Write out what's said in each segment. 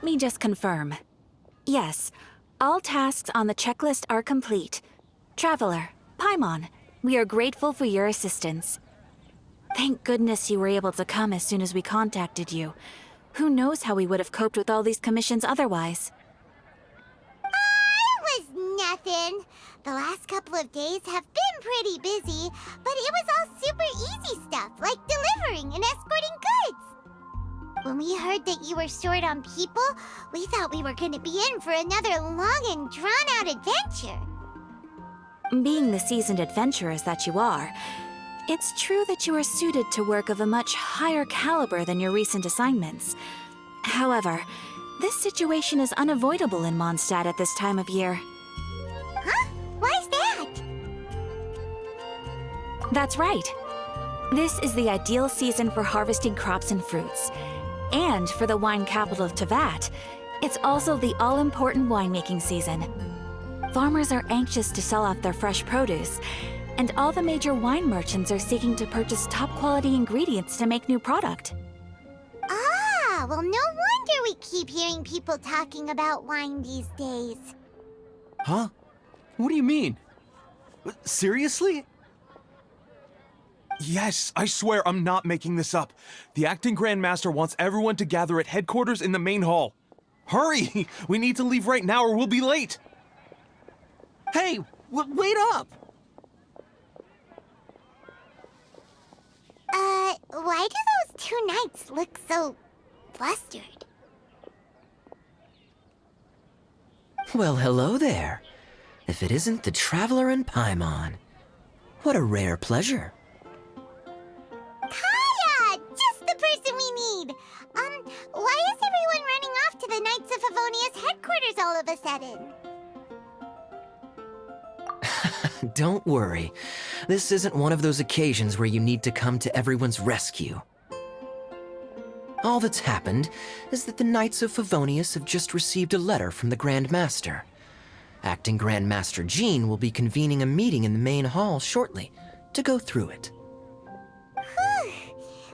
me just confirm. Yes, all tasks on the checklist are complete. Traveler, Paimon, we are grateful for your assistance. Thank goodness you were able to come as soon as we contacted you. Who knows how we would have coped with all these commissions otherwise? It was nothing. The last couple of days have been pretty busy, but it was all super easy stuff, like delivering and escorting goods. When we heard that you were short on people, we thought we were going to be in for another long and drawn-out adventure. Being the seasoned adventurers that you are, it's true that you are suited to work of a much higher caliber than your recent assignments. However, this situation is unavoidable in Mondstadt at this time of year. Huh? Why's that? That's right. This is the ideal season for harvesting crops and fruits. And for the wine capital of Teyvat, it's also the all-important winemaking season. Farmers are anxious to sell off their fresh produce, and all the major wine merchants are seeking to purchase top-quality ingredients to make new product. Ah, well, no wonder we keep hearing people talking about wine these days. Huh? What do you mean? Seriously? Yes, I swear I'm not making this up. The acting Grand Master wants everyone to gather at headquarters in the main hall. Hurry! We need to leave right now or we'll be late! Hey, wait up! Why do those two knights look so flustered? Well, hello there. If it isn't the Traveler and Paimon. What a rare pleasure. Kaya! Just the person we need! Why is everyone running off to the Knights of Favonia's headquarters all of a sudden? Don't worry. This isn't one of those occasions where you need to come to everyone's rescue. All that's happened is that the Knights of Favonius have just received a letter from the Grand Master. Acting Grand Master Jean will be convening a meeting in the main hall shortly to go through it. Whew.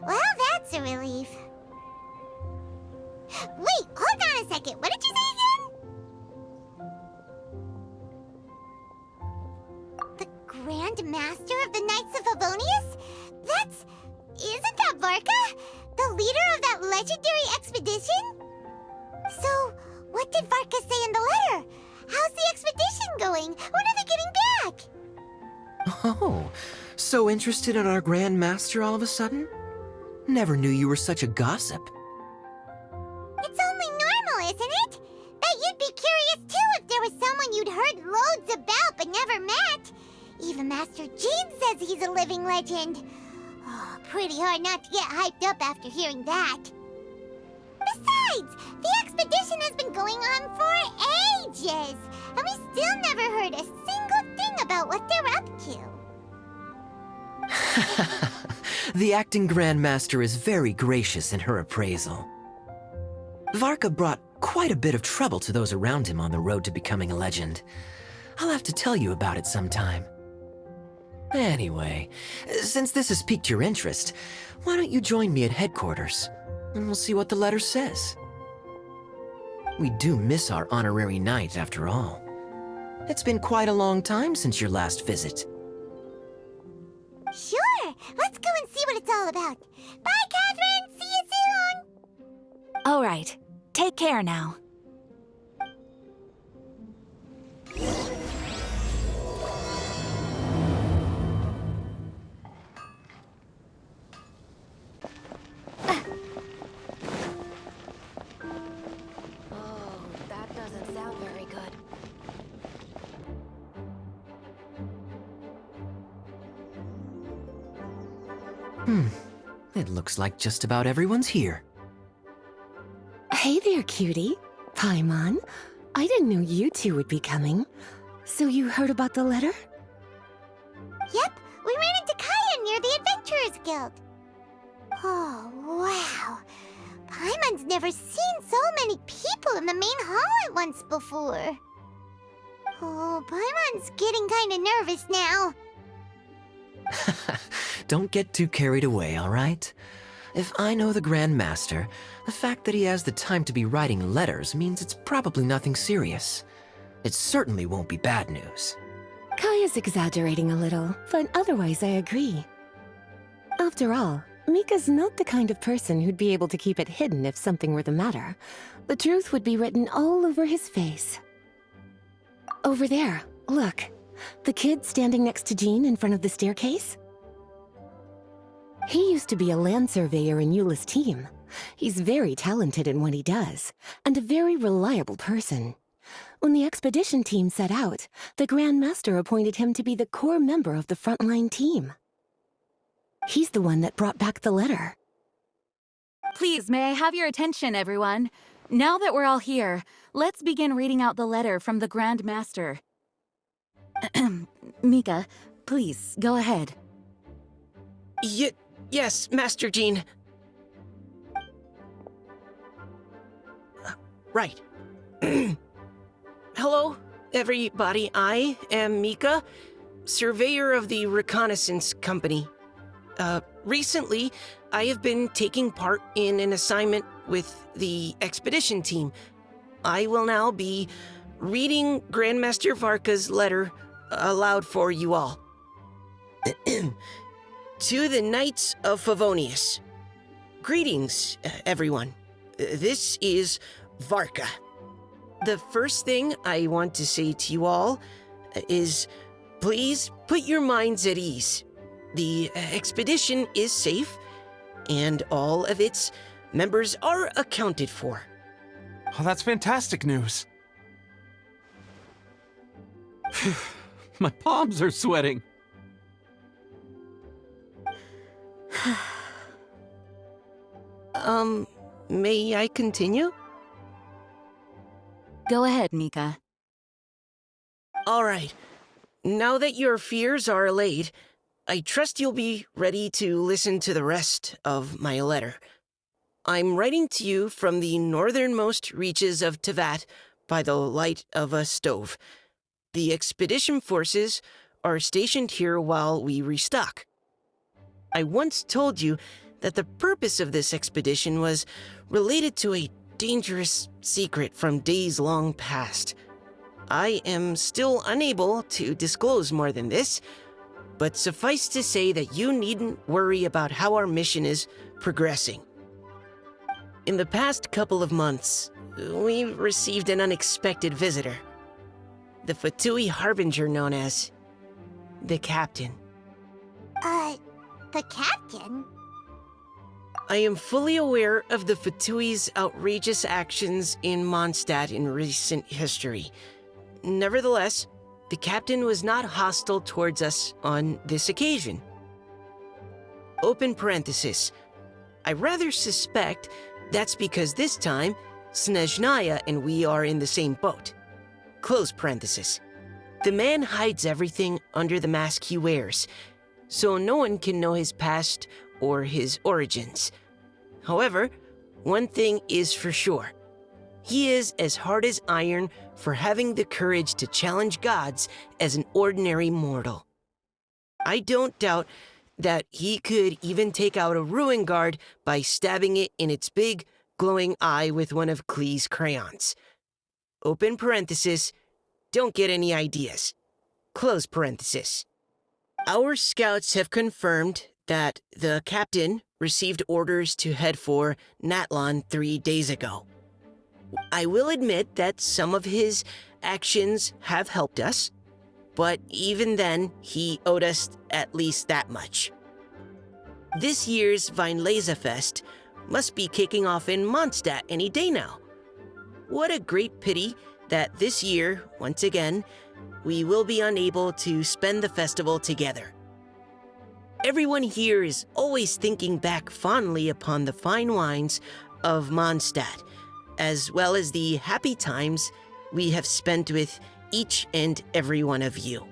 Well, that's a relief. Wait, hold on a second. What did you say again? The Grand Master of the Knights of Favonius? Isn't that Varka? The leader of that legendary expedition? So, what did Varka say in the letter? How's the expedition going? When are they getting back? Oh, so interested in our Grand Master all of a sudden? Never knew you were such a gossip. It's only normal, isn't it? Bet you'd be curious too if there was someone you'd heard loads about but never met. Even Master Jean says he's a living legend. Oh, pretty hard not to get hyped up after hearing that. Besides, the expedition has been going on for ages, and we still never heard a single thing about what they're up to. The acting Grand Master is very gracious in her appraisal. Varka brought quite a bit of trouble to those around him on the road to becoming a legend. I'll have to tell you about it sometime. Anyway, since this has piqued your interest, why don't you join me at headquarters, and we'll see what the letter says. We do miss our honorary knight, after all. It's been quite a long time since your last visit. Sure, let's go and see what it's all about. Bye, Catherine! See you soon! All right, take care now. It looks like just about everyone's here. Hey there, cutie. Paimon. I didn't know you two would be coming. So you heard about the letter? Yep, we ran into Kaya near the Adventurers Guild. Oh, wow. Paimon's never seen so many people in the main hall at once before. Oh, Paimon's getting kinda nervous now. Don't get too carried away, all right? If I know the Grand Master, the fact that he has the time to be writing letters means it's probably nothing serious. It certainly won't be bad news. Kaya's exaggerating a little, but otherwise I agree. After all, Mika's not the kind of person who'd be able to keep it hidden if something were the matter. The truth would be written all over his face. Over there, look. The kid standing next to Jean in front of the staircase? He used to be a land surveyor in Eula's team. He's very talented in what he does, and a very reliable person. When the expedition team set out, the Grand Master appointed him to be the core member of the frontline team. He's the one that brought back the letter. Please, may I have your attention, everyone? Now that we're all here, let's begin reading out the letter from the Grand Master. Mika, please, go ahead. Yes, Master Jean. Right. Hello, everybody. I am Mika, surveyor of the Reconnaissance Company. Recently, I have been taking part in an assignment with the expedition team. I will now be reading Grandmaster Varka's letter aloud for you all. To the Knights of Favonius. Greetings, everyone. This is Varka. The first thing I want to say to you all is, please put your minds at ease. The expedition is safe, and all of its members are accounted for. Oh, that's fantastic news. My palms are sweating. May I continue? Go ahead, Mika. All right. Now that your fears are allayed, I trust you'll be ready to listen to the rest of my letter. I'm writing to you from the northernmost reaches of Tevat by the light of a stove. The expedition forces are stationed here while we restock. I once told you that the purpose of this expedition was related to a dangerous secret from days long past. I am still unable to disclose more than this, but suffice to say that you needn't worry about how our mission is progressing. In the past couple of months, we received an unexpected visitor. The Fatui Harbinger known as the Captain. The captain? I am fully aware of the Fatui's outrageous actions in Mondstadt in recent history. Nevertheless, the captain was not hostile towards us on this occasion. Open parenthesis. I rather suspect that's because this time, Snezhnaya and we are in the same boat. Close parenthesis. The man hides everything under the mask he wears, so no one can know his past or his origins. However, one thing is for sure. He is as hard as iron for having the courage to challenge gods as an ordinary mortal. I don't doubt that he could even take out a ruin guard by stabbing it in its big, glowing eye with one of Klee's crayons. Open parenthesis, don't get any ideas. Close parenthesis. Our scouts have confirmed that the captain received orders to head for Natlon 3 days ago. I will admit that some of his actions have helped us, but even then, he owed us at least that much. This year's Weinlesefest must be kicking off in Mondstadt any day now. What a great pity that this year, once again, we will be unable to spend the festival together. Everyone here is always thinking back fondly upon the fine wines of Mondstadt, as well as the happy times we have spent with each and every one of you.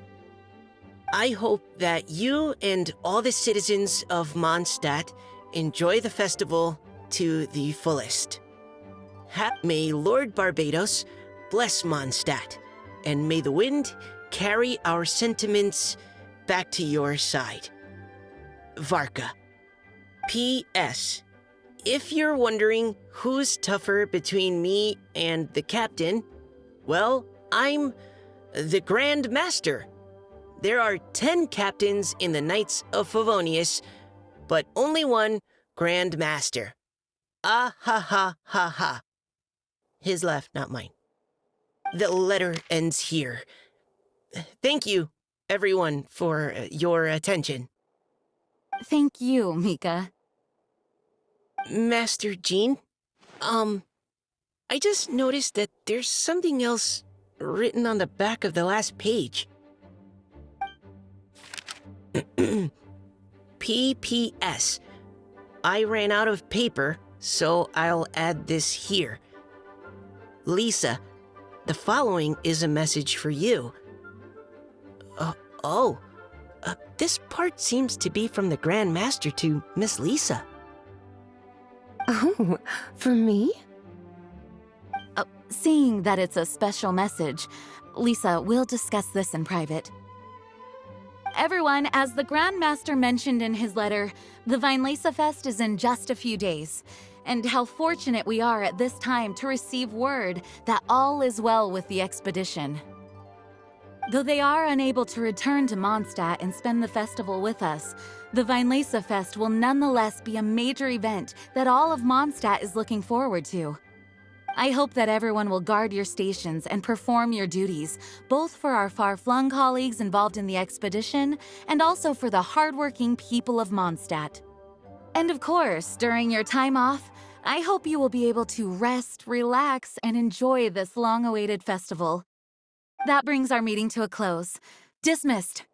I hope that you and all the citizens of Mondstadt enjoy the festival to the fullest. May Lord Barbados bless Mondstadt, and may the wind carry our sentiments back to your side. Varka. P.S. If you're wondering who's tougher between me and the captain, well, I'm the Grand Master. There are 10 captains in the Knights of Favonius, but only one Grand Master. Ah ha ha ha ha. His laugh, not mine. The letter ends here. Thank you, everyone, for your attention. Thank you, Mika. Master Jean, I just noticed that there's something else written on the back of the last page. PPS. I ran out of paper, so I'll add this here. Lisa, the following is a message for you. This part seems to be from the Grand Master to Miss Lisa. Oh, for me? Seeing that it's a special message, Lisa, we'll discuss this in private. Everyone, as the Grand Master mentioned in his letter, the Vinelesa Fest is in just a few days. And how fortunate we are at this time to receive word that all is well with the expedition. Though they are unable to return to Mondstadt and spend the festival with us, the Vinelesa Fest will nonetheless be a major event that all of Mondstadt is looking forward to. I hope that everyone will guard your stations and perform your duties, both for our far-flung colleagues involved in the expedition and also for the hardworking people of Mondstadt. And of course, during your time off, I hope you will be able to rest, relax, and enjoy this long-awaited festival. That brings our meeting to a close. Dismissed.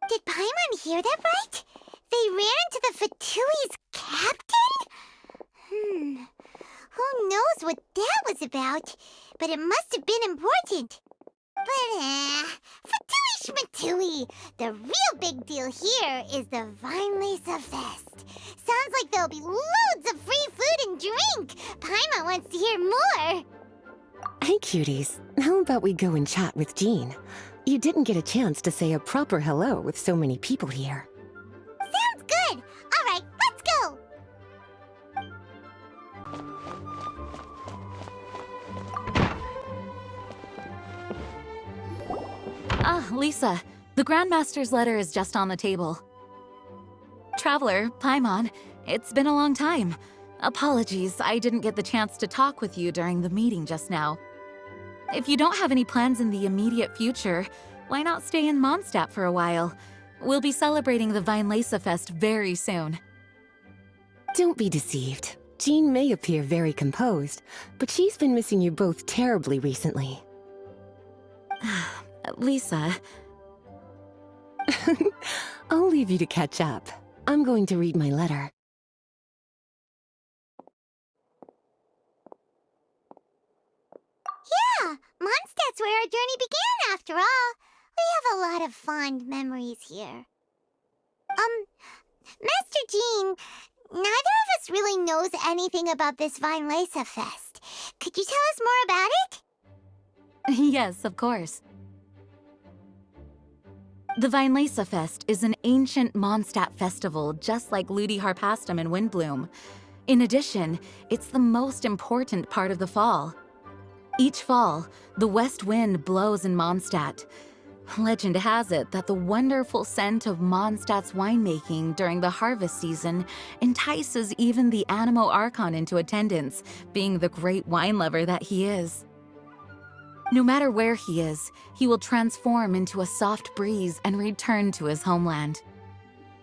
Did Paimon hear that right? They ran into the Fatui's captain? Who knows what that was about? But it must have been important. But, Fatui Schmatui! The real big deal here is the Vinelesa Fest. Sounds like there'll be loads of free food and drink. Paimon wants to hear more. Hey, cuties. How about we go and chat with Jean? You didn't get a chance to say a proper hello with so many people here. Sounds good. All right, let's go. Lisa, the Grandmaster's letter is just on the table. Traveler, Paimon, it's been a long time. Apologies, I didn't get the chance to talk with you during the meeting just now. If you don't have any plans in the immediate future, why not stay in Mondstadt for a while? We'll be celebrating the Vinelesa Fest very soon. Don't be deceived. Jean may appear very composed, but she's been missing you both terribly recently. Lisa... I'll leave you to catch up. I'm going to read my letter. Yeah, Mondstadt's where our journey began, after all. We have a lot of fond memories here. Master Jean, neither of us really knows anything about this Vinelesa Fest. Could you tell us more about it? Yes, of course. The Vinelesa Fest is an ancient Mondstadt festival just like Ludi Harpastum and Windbloom. In addition, it's the most important part of the fall. Each fall, the west wind blows in Mondstadt. Legend has it that the wonderful scent of Mondstadt's winemaking during the harvest season entices even the Animo Archon into attendance, being the great wine lover that he is. No matter where he is, he will transform into a soft breeze and return to his homeland.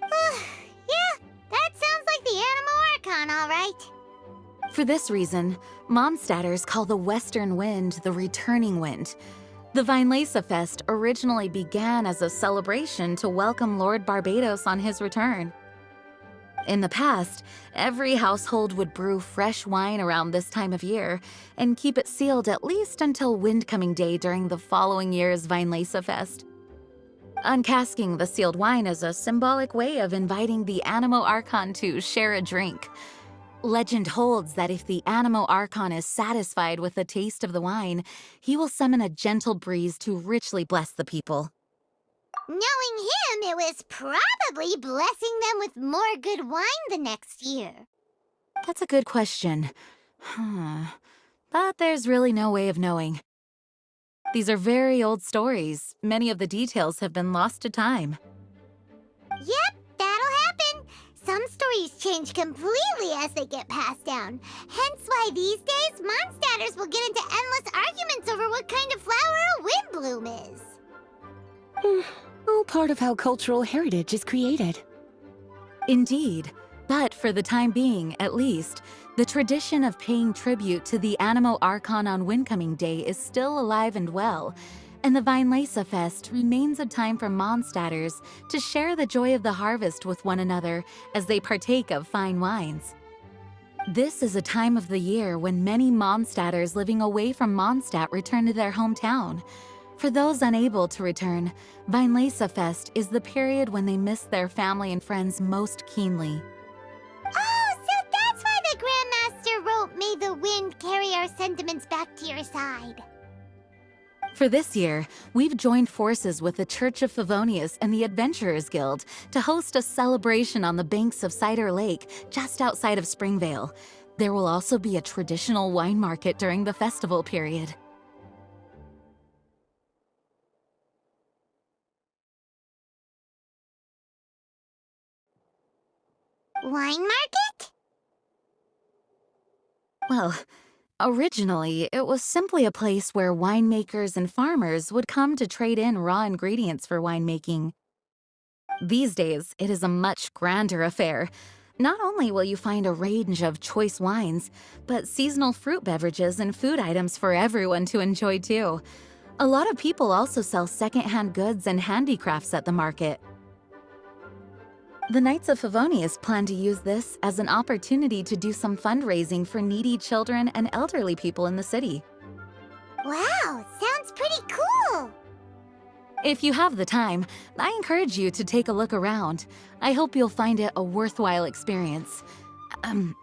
Yeah, that sounds like the Animo Archon, all right. For this reason, Mondstadters call the western wind the returning wind. The Vinelesa Fest originally began as a celebration to welcome Lord Barbados on his return. In the past, every household would brew fresh wine around this time of year and keep it sealed at least until Windcoming Day during the following year's Vinelesa Fest. Uncasking the sealed wine is a symbolic way of inviting the Animo Archon to share a drink. Legend holds that if the Animo Archon is satisfied with the taste of the wine, he will summon a gentle breeze to richly bless the people. Knowing him, it was probably blessing them with more good wine the next year. That's a good question. But there's really no way of knowing. These are very old stories. Many of the details have been lost to time. Yep, that'll happen. Some stories change completely as they get passed down. Hence why these days, Mondstadters will get into endless arguments over what kind of flower a windbloom is. All part of how cultural heritage is created. Indeed. But for the time being, at least, the tradition of paying tribute to the Animo Archon on Windcoming Day is still alive and well, and the Weinlese Fest remains a time for Mondstadters to share the joy of the harvest with one another as they partake of fine wines. This is a time of the year when many Mondstadters living away from Mondstadt return to their hometown. For those unable to return, Weinlese Fest is the period when they miss their family and friends most keenly. Oh, so that's why the Grandmaster wrote, "May the wind carry our sentiments back to your side." For this year, we've joined forces with the Church of Favonius and the Adventurers Guild to host a celebration on the banks of Cider Lake, just outside of Springvale. There will also be a traditional wine market during the festival period. Wine market? Well, originally, it was simply a place where winemakers and farmers would come to trade in raw ingredients for winemaking. These days, it is a much grander affair. Not only will you find a range of choice wines, but seasonal fruit beverages and food items for everyone to enjoy too. A lot of people also sell secondhand goods and handicrafts at the market. The Knights of Favonius plan to use this as an opportunity to do some fundraising for needy children and elderly people in the city. Wow, sounds pretty cool. If you have the time, I encourage you to take a look around. I hope you'll find it a worthwhile experience.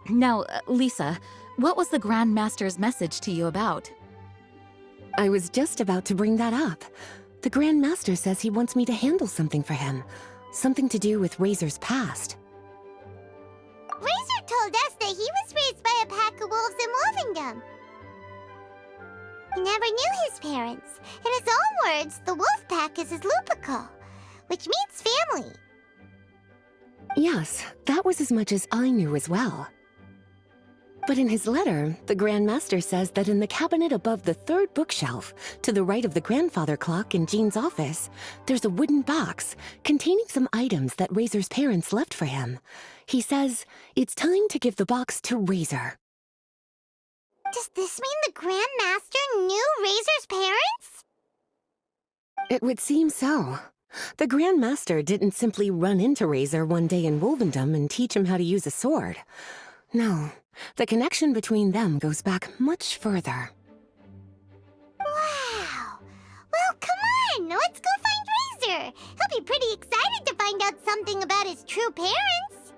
Now, Lisa, what was the Grand Master's message to you about? I was just about to bring that up. The Grand Master says he wants me to handle something for him. Something to do with Razor's past. Razor told us that he was raised by a pack of wolves in Wolvendom. He never knew his parents. In his own words, the wolf pack is his lupical, which means family. Yes, that was as much as I knew as well. But in his letter, the Grand Master says that in the cabinet above the third bookshelf, to the right of the grandfather clock in Jean's office, there's a wooden box containing some items that Razor's parents left for him. He says it's time to give the box to Razor. Does this mean the Grand Master knew Razor's parents? It would seem so. The Grand Master didn't simply run into Razor one day in Wolvendom and teach him how to use a sword. No, the connection between them goes back much further. Wow! Well, come on! Let's go find Razor! He'll be pretty excited to find out something about his true parents!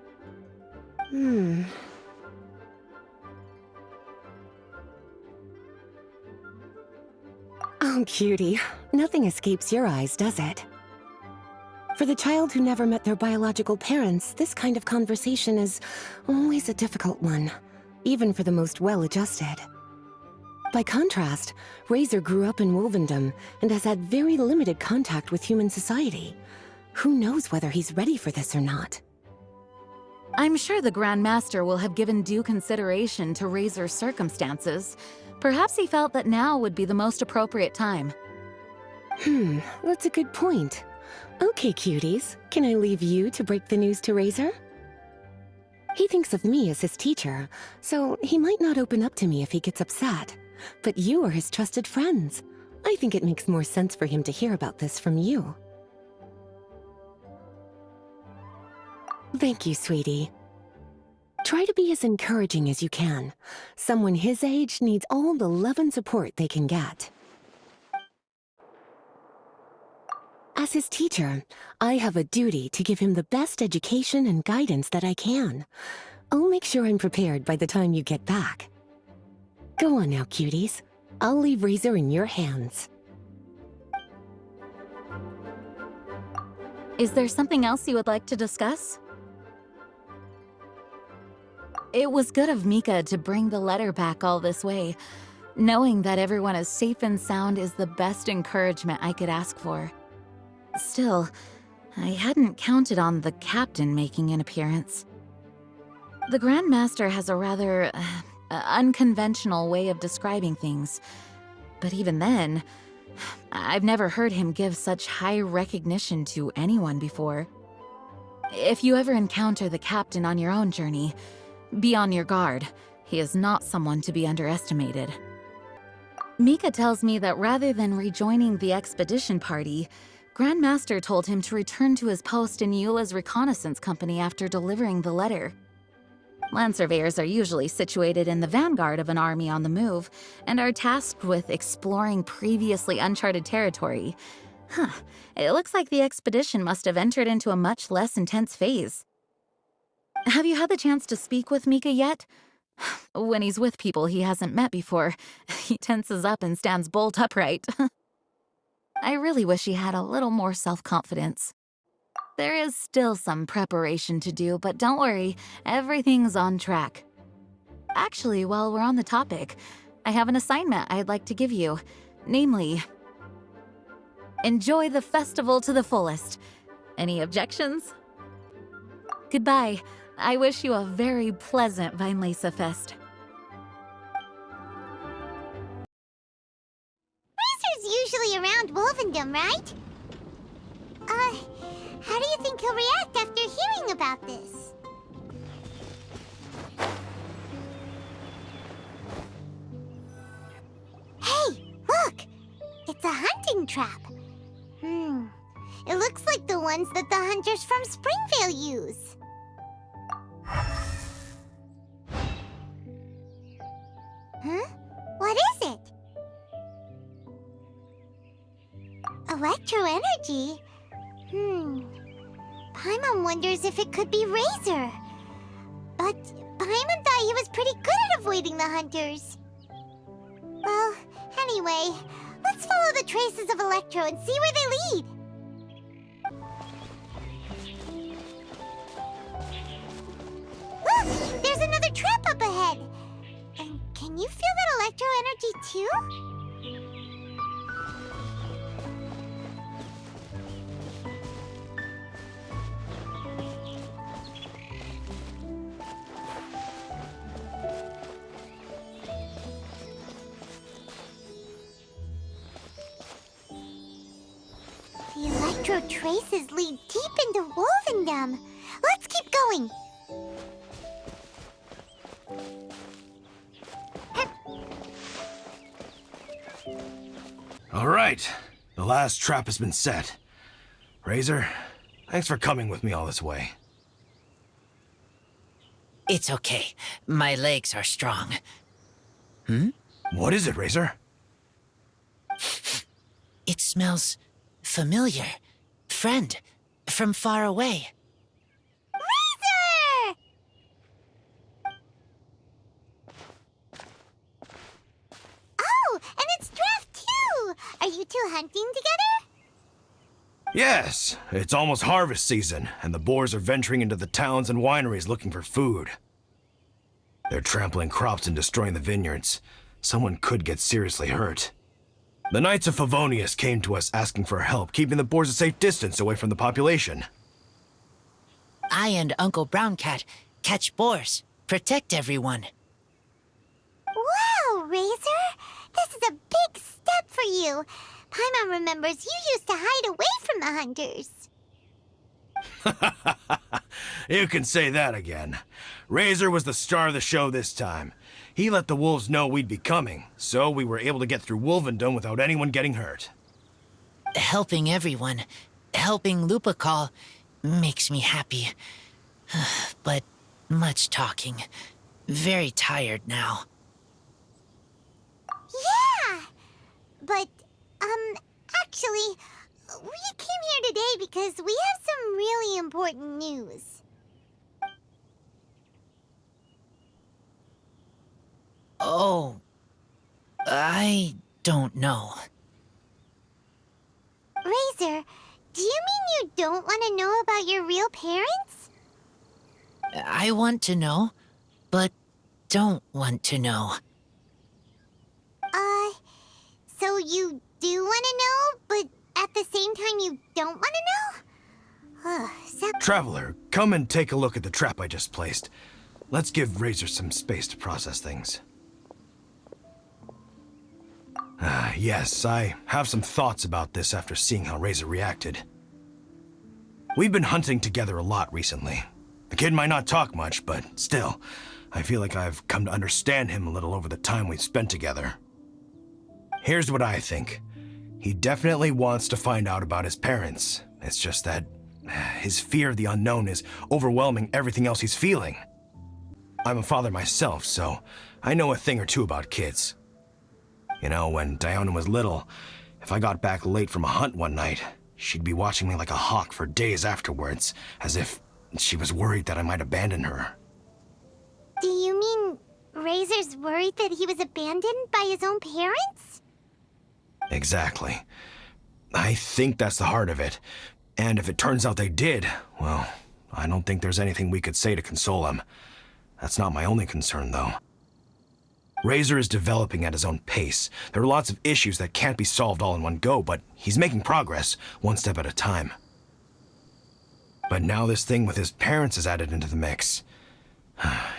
Oh, cutie. Nothing escapes your eyes, does it? For the child who never met their biological parents, this kind of conversation is always a difficult one, even for the most well-adjusted. By contrast, Razor grew up in Wolvendom and has had very limited contact with human society. Who knows whether he's ready for this or not? I'm sure the Grand Master will have given due consideration to Razor's circumstances. Perhaps he felt that now would be the most appropriate time. That's a good point. Okay, cuties, can I leave you to break the news to Razor? He thinks of me as his teacher, so he might not open up to me if he gets upset. But you are his trusted friends. I think it makes more sense for him to hear about this from you. Thank you, sweetie. Try to be as encouraging as you can. Someone his age needs all the love and support they can get. As his teacher, I have a duty to give him the best education and guidance that I can. I'll make sure I'm prepared by the time you get back. Go on now, cuties. I'll leave Razor in your hands. Is there something else you would like to discuss? It was good of Mika to bring the letter back all this way. Knowing that everyone is safe and sound is the best encouragement I could ask for. Still, I hadn't counted on the captain making an appearance. The Grand Master has a rather unconventional way of describing things. But even then, I've never heard him give such high recognition to anyone before. If you ever encounter the captain on your own journey, be on your guard. He is not someone to be underestimated. Mika tells me that rather than rejoining the expedition party, Grandmaster told him to return to his post in Eula's reconnaissance company after delivering the letter. Land surveyors are usually situated in the vanguard of an army on the move and are tasked with exploring previously uncharted territory. It looks like the expedition must have entered into a much less intense phase. Have you had the chance to speak with Mika yet? When he's with people he hasn't met before, he tenses up and stands bolt upright. I really wish he had a little more self-confidence. There is still some preparation to do, but don't worry, everything's on track. Actually, while we're on the topic, I have an assignment I'd like to give you. Namely, enjoy the festival to the fullest. Any objections? Goodbye. I wish you a very pleasant Vinelesa Fest. Razor's usually around Wolvendom, right? How do you think he'll react after hearing about this? Hey, look! It's a hunting trap. It looks like the ones that the hunters from Springvale use. Huh? What is it? Electro energy? Paimon wonders if it could be Razor. But Paimon thought he was pretty good at avoiding the hunters. Well, anyway, let's follow the traces of Electro and see where they lead. Look! There's another trap up ahead! And can you feel that Electro energy too? The Electro traces lead deep into Wolvendom. Let's keep going. All right, the last trap has been set. Razor, thanks for coming with me all this way. It's okay. My legs are strong. What is it, Razor? It smells familiar. Friend, from far away. Razor! Oh, and it's Draft too! Are you two hunting together? Yes, it's almost harvest season, and the boars are venturing into the towns and wineries looking for food. They're trampling crops and destroying the vineyards. Someone could get seriously hurt. The Knights of Favonius came to us asking for help keeping the boars a safe distance away from the population. I and Uncle Brown Cat catch boars, protect everyone. Wow, Razor! This is a big step for you. Paimon remembers you used to hide away from the hunters. You can say that again. Razor was the star of the show this time. He let the wolves know we'd be coming, so we were able to get through Wolvendom without anyone getting hurt. Helping everyone, helping Lupercal, makes me happy. But much talking. Very tired now. Yeah! But, actually, we came here today because we have some really important news. Oh, I don't know. Razor, do you mean you don't want to know about your real parents? I want to know, but don't want to know. So you do want to know, but at the same time you don't want to know? Traveler, come and take a look at the trap I just placed. Let's give Razor some space to process things. Yes, I have some thoughts about this after seeing how Razor reacted. We've been hunting together a lot recently. The kid might not talk much, but still, I feel like I've come to understand him a little over the time we've spent together. Here's what I think. He definitely wants to find out about his parents. It's just that his fear of the unknown is overwhelming everything else he's feeling. I'm a father myself, so I know a thing or two about kids. You know, when Diona was little, if I got back late from a hunt one night, she'd be watching me like a hawk for days afterwards, as if she was worried that I might abandon her. Do you mean Razor's worried that he was abandoned by his own parents? Exactly. I think that's the heart of it. And if it turns out they did, well, I don't think there's anything we could say to console him. That's not my only concern, though. Razor is developing at his own pace. There are lots of issues that can't be solved all in one go, but he's making progress, one step at a time. But now this thing with his parents is added into the mix.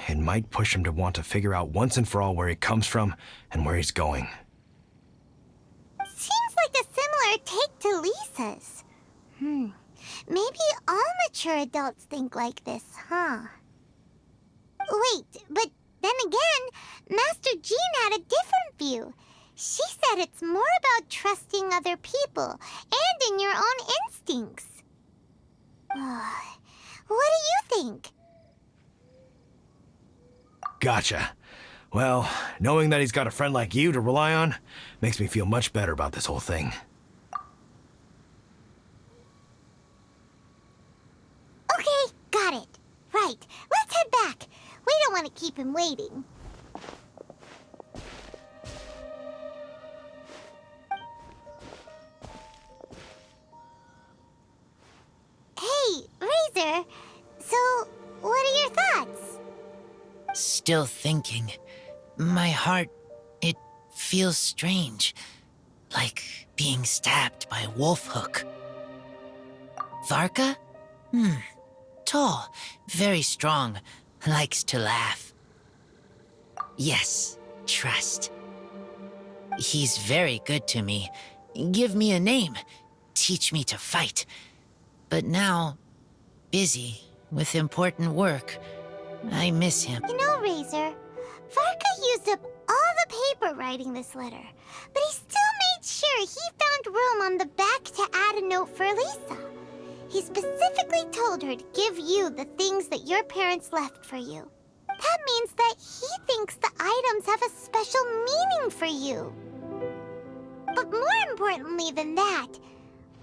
It might push him to want to figure out once and for all where he comes from and where he's going. Seems like a similar take to Lisa's. Maybe all mature adults think like this, huh? Wait, but then again, Master Jean had a different view. She said it's more about trusting other people and in your own instincts. What do you think? Gotcha. Well, knowing that he's got a friend like you to rely on makes me feel much better about this whole thing. Okay, got it. Right, let's head back. We don't want to keep him waiting. Hey, Razor. So, what are your thoughts? Still thinking. My heart, it feels strange. Like being stabbed by a wolf hook. Varka? Tall, very strong, likes to laugh. Yes, trust. He's very good to me. Give me a name, teach me to fight. But now, busy with important work, I miss him. You know, Razor, Varka used up all the paper writing this letter, but he still made sure he found room on the back to add a note for Lisa. He specifically told her to give you the things that your parents left for you. That means that he thinks the items have a special meaning for you. But more importantly than that,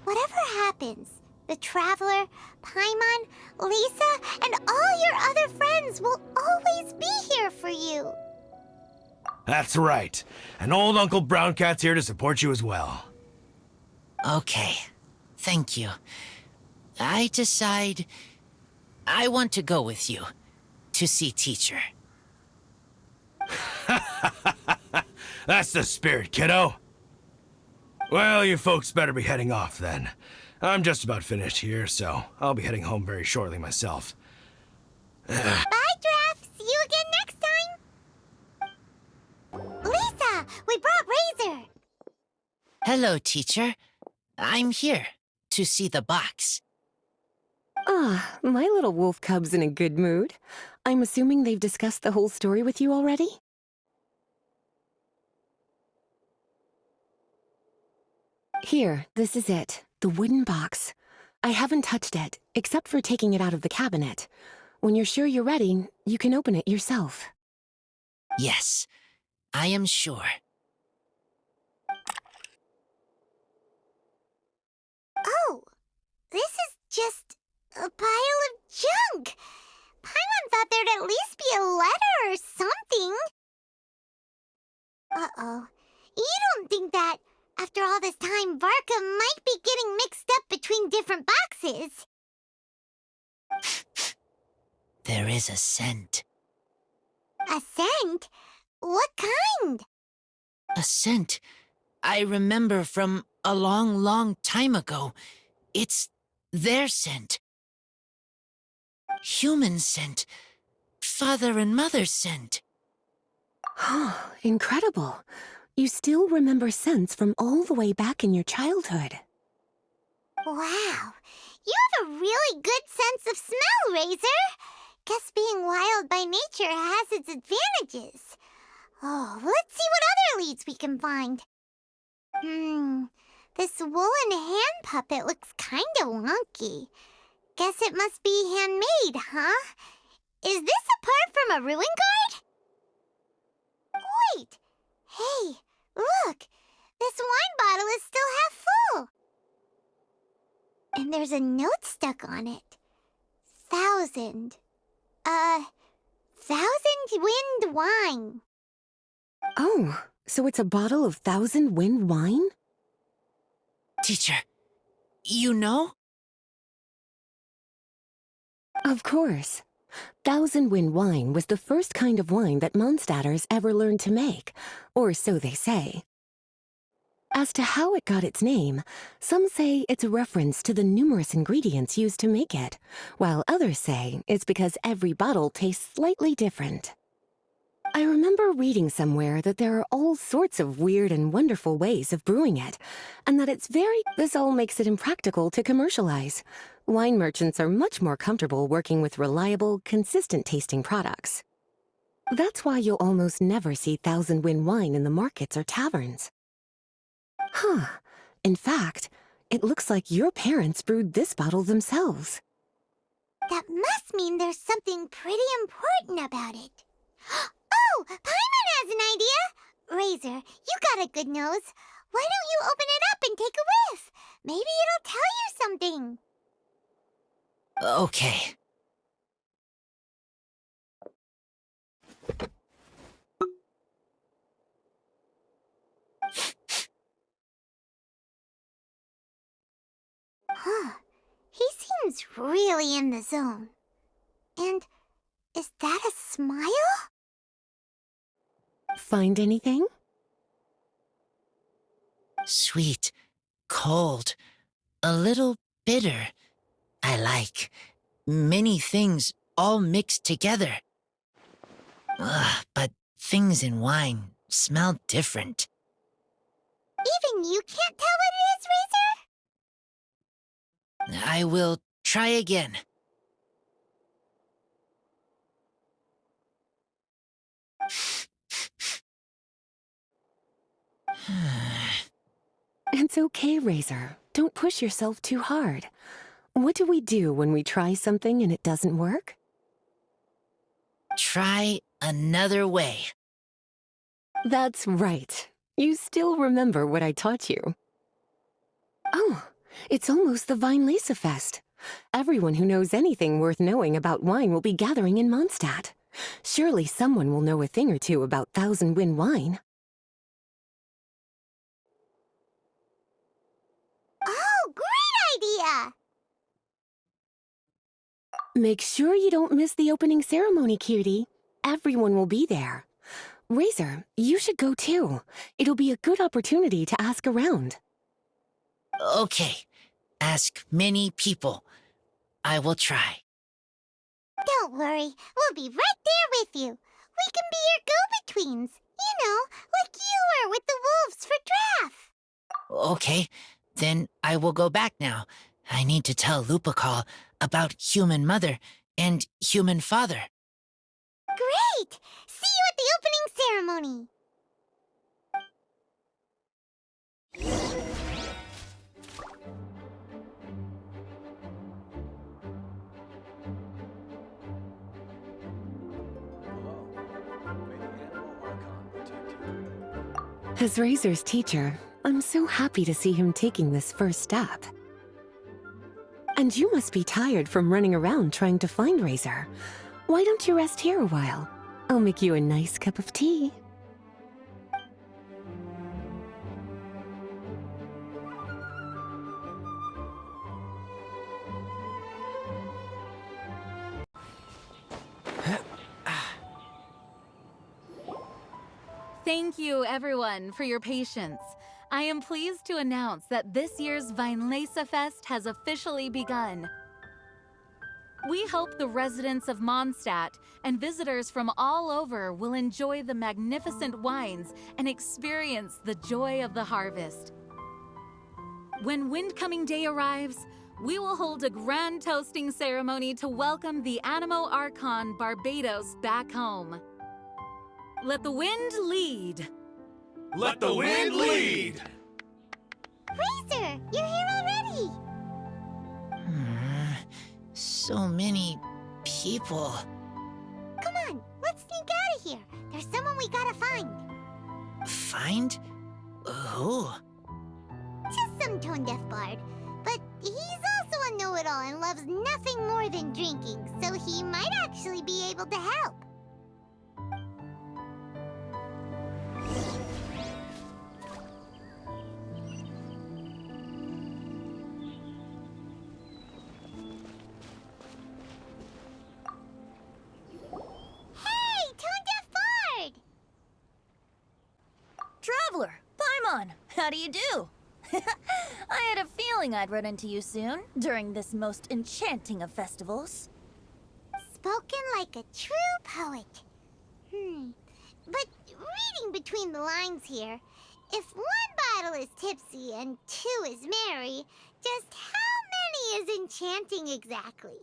whatever happens, the Traveler, Paimon, Lisa, and all your other friends will always be here for you. That's right. And old Uncle Brown Cat's here to support you as well. Okay, thank you. I decide I want to go with you to see teacher. That's the spirit, kiddo. Well, you folks better be heading off then. I'm just about finished here, so I'll be heading home very shortly myself. Bye, Draf. See you again next time. Lisa, we brought Razor. Hello, teacher. I'm here to see the box. Ah, my little wolf cub's in a good mood. I'm assuming they've discussed the whole story with you already? Here, this is it. The wooden box. I haven't touched it, except for taking it out of the cabinet. When you're sure you're ready, you can open it yourself. Yes, I am sure. Oh, this is just a pile of junk. Paimon thought there'd at least be a letter or something. Uh-oh. You don't think that, after all this time, Varka might be getting mixed up between different boxes? There is a scent. A scent? What kind? A scent I remember from a long, long time ago. It's their scent. Human scent. Father and mother's scent. Oh, incredible. You still remember scents from all the way back in your childhood. Wow. You have a really good sense of smell, Razor. Guess being wild by nature has its advantages. Oh, let's see what other leads we can find. This woolen hand puppet looks kinda wonky. Guess it must be handmade, huh? Is this a part from a ruin guard? Wait! Hey, look! This wine bottle is still half full! And there's a note stuck on it. 1,000 wind wine. Oh, so it's a bottle of 1,000 wind wine? Teacher, you know? Of course. 1,000 wind wine was the first kind of wine that Mondstadters ever learned to make, or so they say. As to how it got its name, some say it's a reference to the numerous ingredients used to make it, while others say it's because every bottle tastes slightly different. I remember reading somewhere that there are all sorts of weird and wonderful ways of brewing it, and that this all makes it impractical to commercialize. Wine merchants are much more comfortable working with reliable, consistent-tasting products. That's why you'll almost never see 1,000 wind wine in the markets or taverns. Huh. In fact, it looks like your parents brewed this bottle themselves. That must mean there's something pretty important about it. Oh, Paimon has an idea! Razor, you got a good nose. Why don't you open it up and take a whiff? Maybe it'll tell you something. Okay. Huh. He seems really in the zone. And is that a smile? Find anything? Sweet, cold, a little bitter. I like many things all mixed together. But things in wine smell different. Even you can't tell what it is, Razor? I will try again. It's okay, Razor. Don't push yourself too hard. What do we do when we try something and it doesn't work? Try another way. That's right. You still remember what I taught you. Oh, it's almost the Weinlese Fest. Everyone who knows anything worth knowing about wine will be gathering in Mondstadt. Surely someone will know a thing or two about 1,000 wind wine. Oh, great idea! Make sure you don't miss the opening ceremony, cutie. Everyone will be there. Razor, you should go too. It'll be a good opportunity to ask around. Okay. Ask many people. I will try. Don't worry, we'll be right there with you. We can be your go-betweens. You know, like you were with the wolves for Draff. Okay, then I will go back now. I need to tell Lupercal about human mother and human father. Great! See you at the opening ceremony. As Razor's teacher, I'm so happy to see him taking this first step. And you must be tired from running around trying to find Razor. Why don't you rest here a while? I'll make you a nice cup of tea. Thank you, everyone, for your patience. I am pleased to announce that this year's Weinlese Fest has officially begun. We hope the residents of Mondstadt and visitors from all over will enjoy the magnificent wines and experience the joy of the harvest. When Windcoming Day arrives, we will hold a grand toasting ceremony to welcome the Animo Archon Barbados back home. Let the wind lead. Let the wind lead! Razor, you're here already! So many people. Come on, let's sneak out of here. There's someone we gotta find. Find? Who? Just some tone-deaf bard. But he's also a know-it-all and loves nothing more than drinking, so he might actually be able to help. Hey, tone-deaf bard! Traveler, Paimon, how do you do? I had a feeling I'd run into you soon, during this most enchanting of festivals. Spoken like a true poet. But reading between the lines here, if one bottle is tipsy and two is merry, just how many is enchanting exactly?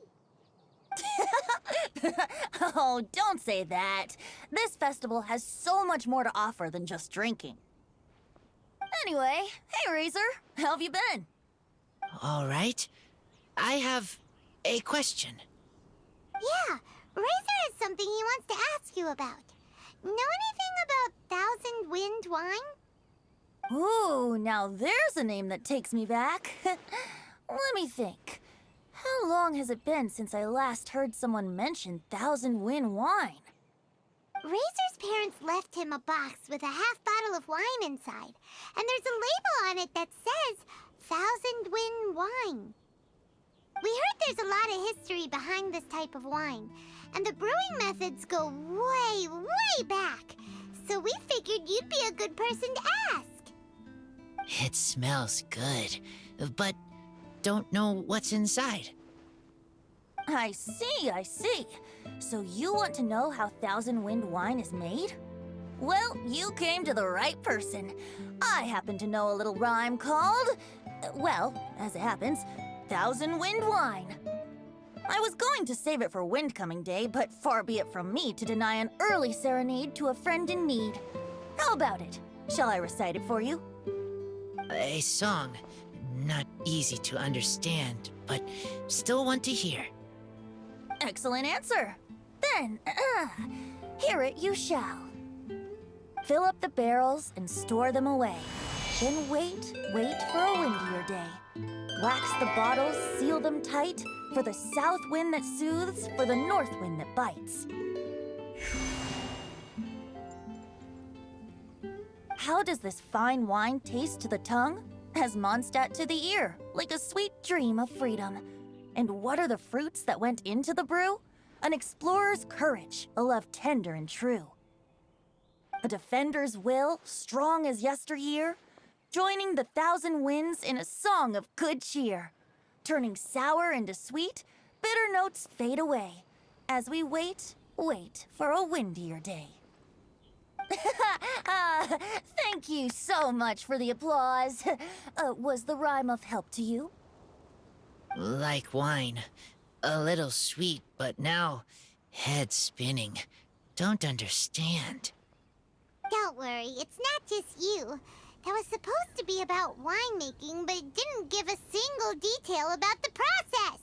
Oh, don't say that. This festival has so much more to offer than just drinking. Anyway, hey Razor, how have you been? All right. I have a question. Yeah, Razor has something he wants to ask you about. Know anything about Thousand Wind wine? Ooh, now there's a name that takes me back. Let me think. How long has it been since I last heard someone mention Thousand Wind wine? Razor's parents left him a box with a half bottle of wine inside, and there's a label on it that says Thousand Wind wine. We heard there's a lot of history behind this type of wine, and the brewing methods go way, way back, so we figured you'd be a good person to ask. It smells good, but don't know what's inside. I see, I see. So you want to know how Thousand Wind wine is made? Well, you came to the right person. I happen to know a little rhyme called, well, as it happens, Thousand Wind wine. I was going to save it for Windcoming Day, but far be it from me to deny an early serenade to a friend in need. How about it? Shall I recite it for you? A song. Not easy to understand, but still want to hear. Excellent answer. Then, hear it you shall. Fill up the barrels and store them away. Then wait for a windier day. Wax the bottles, seal them tight, for the south wind that soothes, for the north wind that bites. How does this fine wine taste to the tongue? As Mondstadt to the ear, like a sweet dream of freedom. And what are the fruits that went into the brew? An explorer's courage, a love tender and true. A defender's will, strong as yesteryear, joining the thousand winds in a song of good cheer. Turning sour into sweet, bitter notes fade away, as we wait for a windier day. Thank you so much for the applause. Was the rhyme of help to you? Like wine. A little sweet, but now head spinning. Don't understand. Don't worry, it's not just you. That was supposed to be about winemaking, but it didn't give a single detail about the process.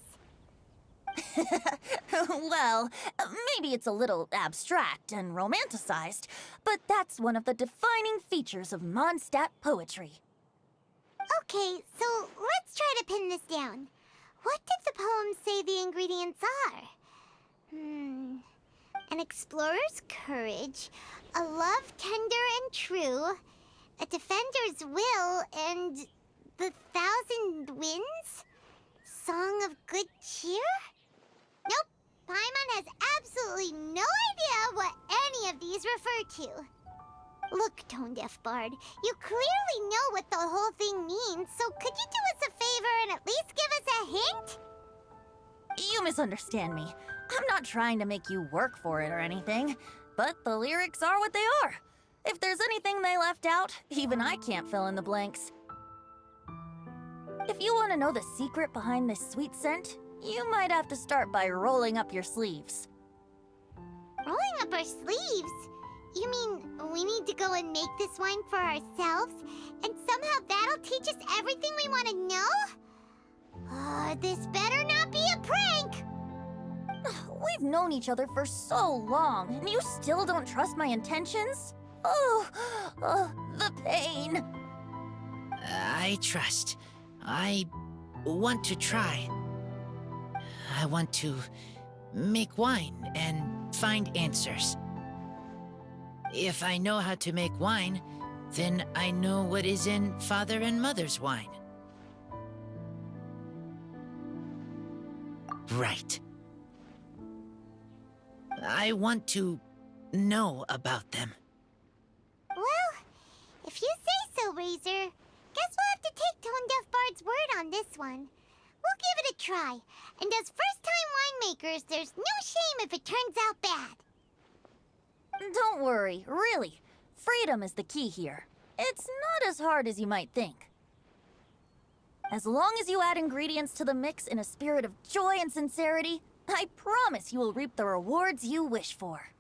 Well, maybe it's a little abstract and romanticized, but that's one of the defining features of Mondstadt poetry. Okay, so let's try to pin this down. What did the poem say the ingredients are? An explorer's courage, a love tender and true, a defender's will, and the thousand winds? Song of good cheer? Nope, Paimon has absolutely no idea what any of these refer to. Look, Tone Deaf Bard, you clearly know what the whole thing means, so could you do us a favor and at least give us a hint? You misunderstand me. I'm not trying to make you work for it or anything, but the lyrics are what they are. If there's anything they left out, even I can't fill in the blanks. If you want to know the secret behind this sweet scent, you might have to start by rolling up your sleeves. Rolling up our sleeves? You mean we need to go and make this wine for ourselves, and somehow that'll teach us everything we want to know? This better not be a prank! We've known each other for so long, and you still don't trust my intentions? Oh, the pain. I trust. I want to try. I want to make wine and find answers. If I know how to make wine, then I know what is in Father and Mother's wine. Right. I want to know about them. Well, if you say so, Razor, guess we'll have to take Tone Deaf Bard's word on this one. We'll give it a try, and as first-time winemakers, there's no shame if it turns out bad. Don't worry, really. Freedom is the key here. It's not as hard as you might think. As long as you add ingredients to the mix in a spirit of joy and sincerity, I promise you will reap the rewards you wish for.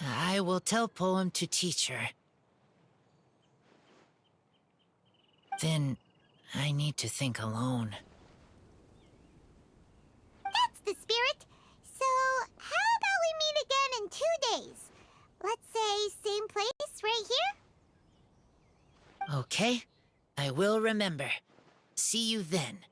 I will tell Poem to teach her. Then I need to think alone. That's the spirit. So, how about we meet again in 2 days? Let's say same place, right here? Okay, I will remember. See you then.